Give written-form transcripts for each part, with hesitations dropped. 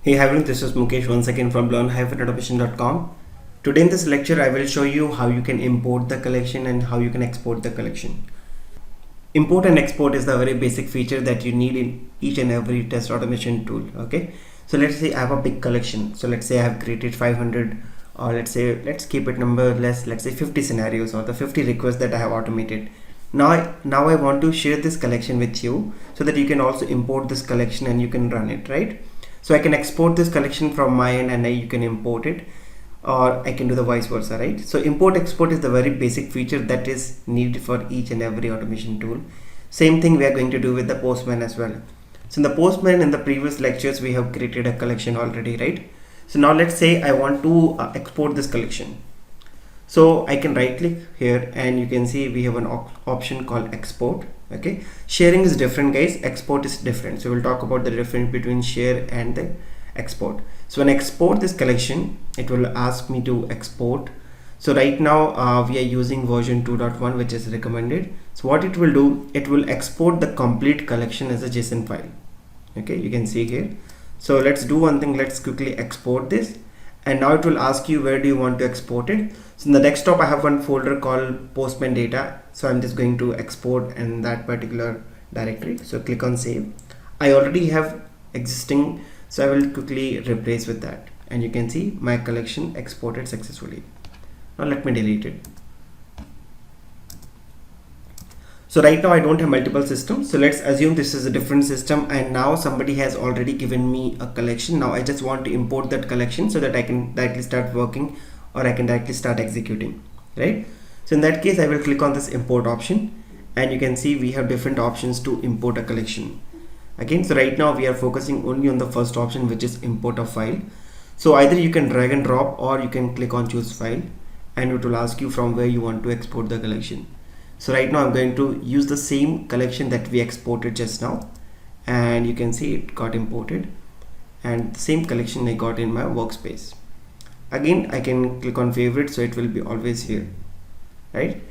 Hey everyone, this is Mukesh once again from learn-automation.com. Today in this lecture, I will show you how you can import the collection and how you can export the collection. Import and export is the very basic feature that you need in each and every test automation tool. Okay, so let's say I have a big collection. So let's say I have created 500, or let's keep it number less. Let's say 50 scenarios or the 50 requests that I have automated. Now I want to share this collection with you so that you can also import this collection and you can run it, right? So I can export this collection from my end and you can import it, or I can do the vice versa, right? So import export is the very basic feature that is needed for each and every automation tool. Same thing we are going to do with the Postman as well. So in the Postman, in the previous lectures, we have created a collection already, right? So now let's say I want to export this collection. So I can right click here and you can see we have an option called export. Okay, sharing is different, guys. Export is different. So we'll talk about the difference between share and the export. So when I export this collection, it will ask me to export. So right now we are using version 2.1, which is recommended. So what it will do, it will export the complete collection as a JSON file. Okay, you can see here. So let's do one thing. Let's quickly export this. And now it will ask you where do you want to export it. So in the desktop I have one folder called Postman data, so I'm just going to export in that particular directory. So click on save. I already have existing, so I will quickly replace with that, and you can see my collection exported successfully. Now let me delete it. So right now I don't have multiple systems, so let's assume this is a different system and now somebody has already given me a collection. Now I just want to import that collection so that I can directly start working, or I can directly start executing, right? So in that case I will click on this import option and you can see we have different options to import a collection. Again, so right now we are focusing only on the first option, which is import a file. So either you can drag and drop, or you can click on choose file and it will ask you from where you want to export the collection. So right now I'm going to use the same collection that we exported just now, and you can see it got imported, and the same collection I got in my workspace. Again, I can click on favorite, so it will be always here, right?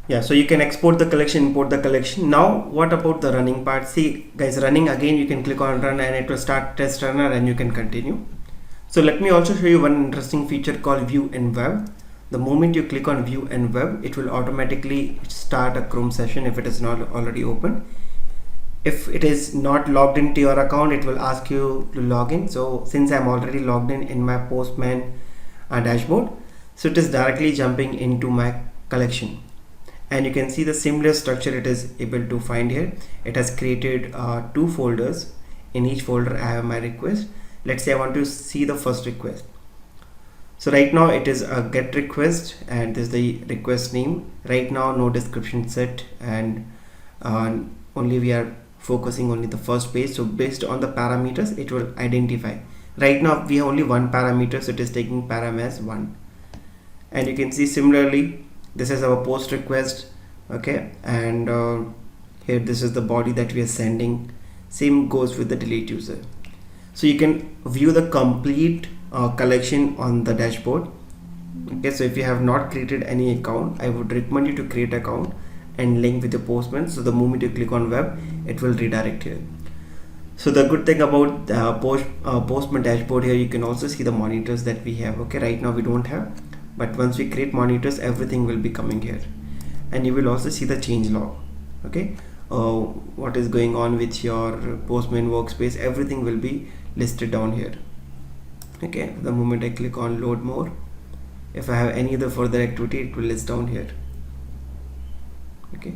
Yeah, so you can export the collection, import the collection. Now what about the running part? See guys, running, again you can click on run and it will start test runner and you can continue. So let me also show you one interesting feature called view in web. The moment you click on view and web, it will automatically start a Chrome session if it is not already open. If it is not logged into your account, it will ask you to log in. So since I'm already logged in my Postman dashboard, so it is directly jumping into my collection, and you can see the similar structure it is able to find here. It has created two folders. In each folder I have my request. Let's say I want to see the first request. So right now it is a get request and this is the request name. Right now no description set, and only we are focusing only the first page. So based on the parameters it will identify. Right now we have only one parameter, so it is taking param as 1. And you can see similarly this is our post request. Okay, and here this is the body that we are sending. Same goes with the delete user. So you can view the complete collection on the dashboard. Okay, so if you have not created any account, I would recommend you to create account and link with the Postman. So the moment you click on web, it will redirect here. So the good thing about the Postman dashboard here, you can also see the monitors that we have. Okay, right now we don't have, but once we create monitors, everything will be coming here, and you will also see the change log. Okay, what is going on with your Postman workspace, everything will be listed down here. Okay, the moment I click on load more, if I have any other further activity, it will list down here. Okay,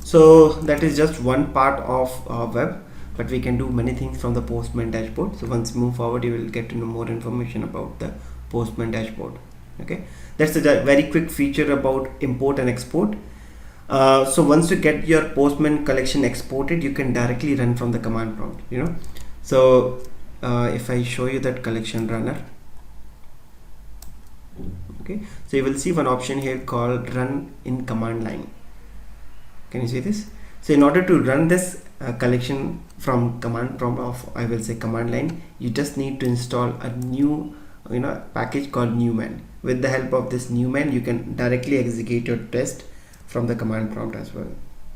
so that is just one part of web, but we can do many things from the Postman dashboard. So once you move forward, you will get to know more information about the Postman dashboard. Okay, that's a very quick feature about import and export. So once you get your Postman collection exported, you can directly run from the command prompt, you know. So if I show you that collection runner, okay, so you will see one option here called run in command line. Can you see this? So in order to run this collection from command prompt of, I will say, command line, you just need to install a new package called Newman. With the help of this Newman, you can directly execute your test from the command prompt as well.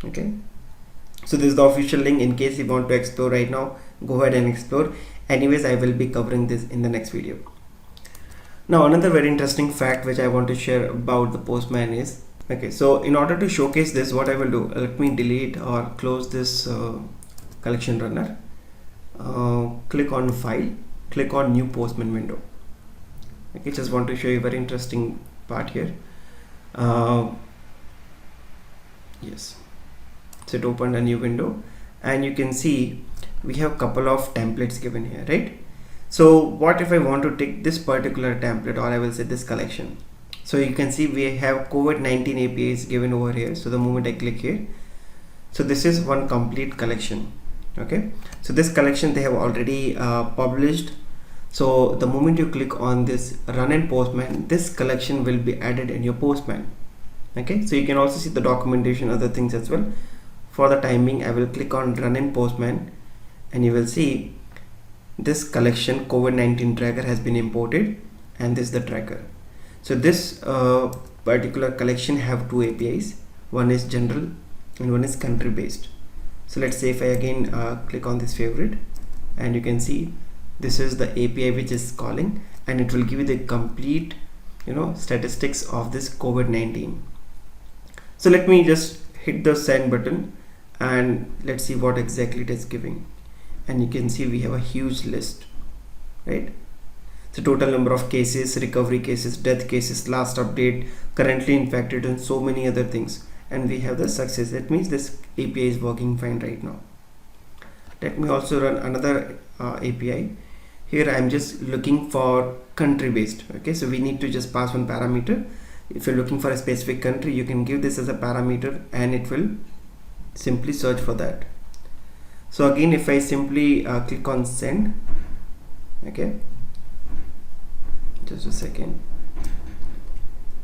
Okay, so this is the official link. In case you want to explore right now, go ahead and explore. Anyways, I will be covering this in the next video. Now another very interesting fact which I want to share about the Postman is, okay, so in order to showcase this, what I will do, let me delete or close this collection runner. Click on file, click on new Postman window. Okay, just want to show you a very interesting part here. Yes, so it opened a new window, and you can see we have a couple of templates given here, right? So what if I want to take this particular template, or I will say this collection? So you can see we have COVID-19 APIs given over here. So the moment I click here, so this is one complete collection. Okay, so this collection they have already published. So the moment you click on this run in Postman, this collection will be added in your Postman. Okay, so you can also see the documentation, other things as well. For the timing, I will click on run in Postman, and you will see this collection COVID-19 tracker has been imported, and this is the tracker. So this particular collection have two APIs. One is general and one is country based. So let's say if I again click on this favorite, and you can see this is the API which is calling, and it will give you the complete statistics of this COVID-19. So let me just hit the send button, and let's see what exactly it is giving. And you can see we have a huge list, right? So total number of cases, recovery cases, death cases, last update, currently infected, and so many other things. And we have the success. That means this API is working fine right now. Let me also run another API. Here I am just looking for country based. Okay, so we need to just pass one parameter. If you're looking for a specific country, you can give this as a parameter, and it will simply search for that. So again, if I simply click on send, okay, just a second,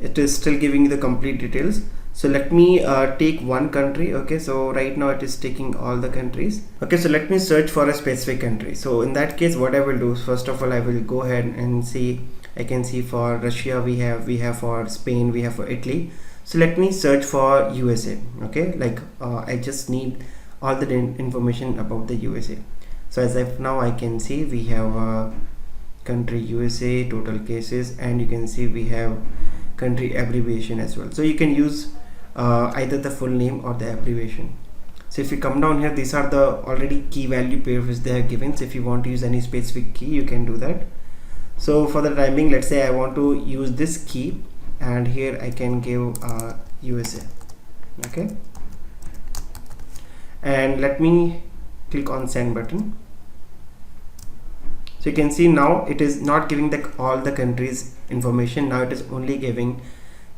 it is still giving you the complete details. So let me take one country. Okay, so right now it is taking all the countries. Okay, so let me search for a specific country. So in that case, what I will do is, first of all, I will go ahead and see. I can see for Russia we have for Spain, we have for Italy. So let me search for USA. Okay, like I just need all the information about the USA. So as of now, I can see we have country USA, total cases, and you can see we have country abbreviation as well. So you can use either the full name or the abbreviation. So if you come down here, these are the already key value pairs which they are given. So if you want to use any specific key, you can do that. So for the timing, let's say I want to use this key, and here I can give USA. Okay, and let me click on send button. So you can see now it is not giving all the countries information. Now it is only giving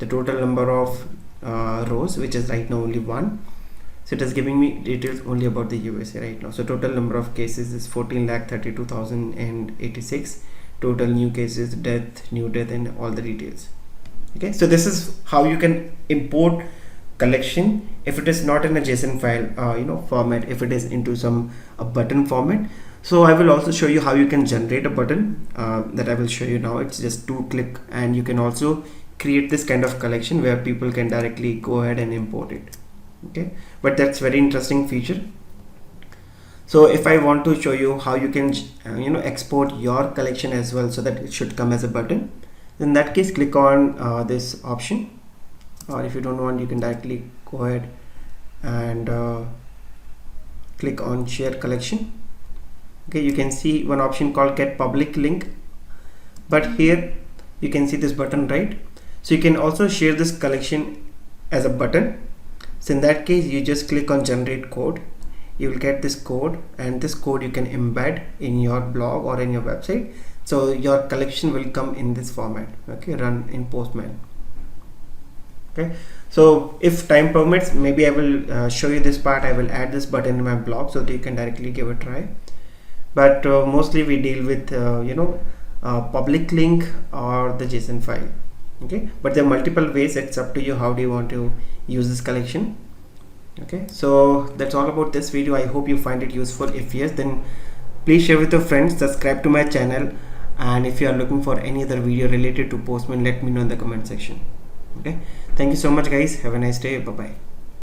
the total number of rows, which is right now only one. So it is giving me details only about the USA right now. So total number of cases is 14,32,086. Total new cases, death, new death, and all the details. Okay, so this is how you can import collection if it is not in a JSON file format, if it is into a button format. So I will also show you how you can generate a button that I will show you now. It's just 2 click, and you can also create this kind of collection where people can directly go ahead and import it. Okay, but that's very interesting feature. So if I want to show you how you can export your collection as well, so that it should come as a button, in that case click on this option, or if you don't want, you can directly go ahead and click on share collection. Okay, you can see one option called get public link, but here you can see this button, right? So you can also share this collection as a button. So in that case, you just click on generate code. You will get this code, and this code you can embed in your blog or in your website. So your collection will come in this format. Okay, run in Postman. Okay, so if time permits, maybe I will show you this part. I will add this button in my blog so that you can directly give a try. But mostly we deal with public link or the JSON file. Okay, but there are multiple ways. It's up to you. How do you want to use this collection? Okay, so that's all about this video. I hope you find it useful. If yes, then please share with your friends, subscribe to my channel, and if you are looking for any other video related to Postman, let me know in the comment section. Okay, thank you so much guys. Have a nice day. Bye bye.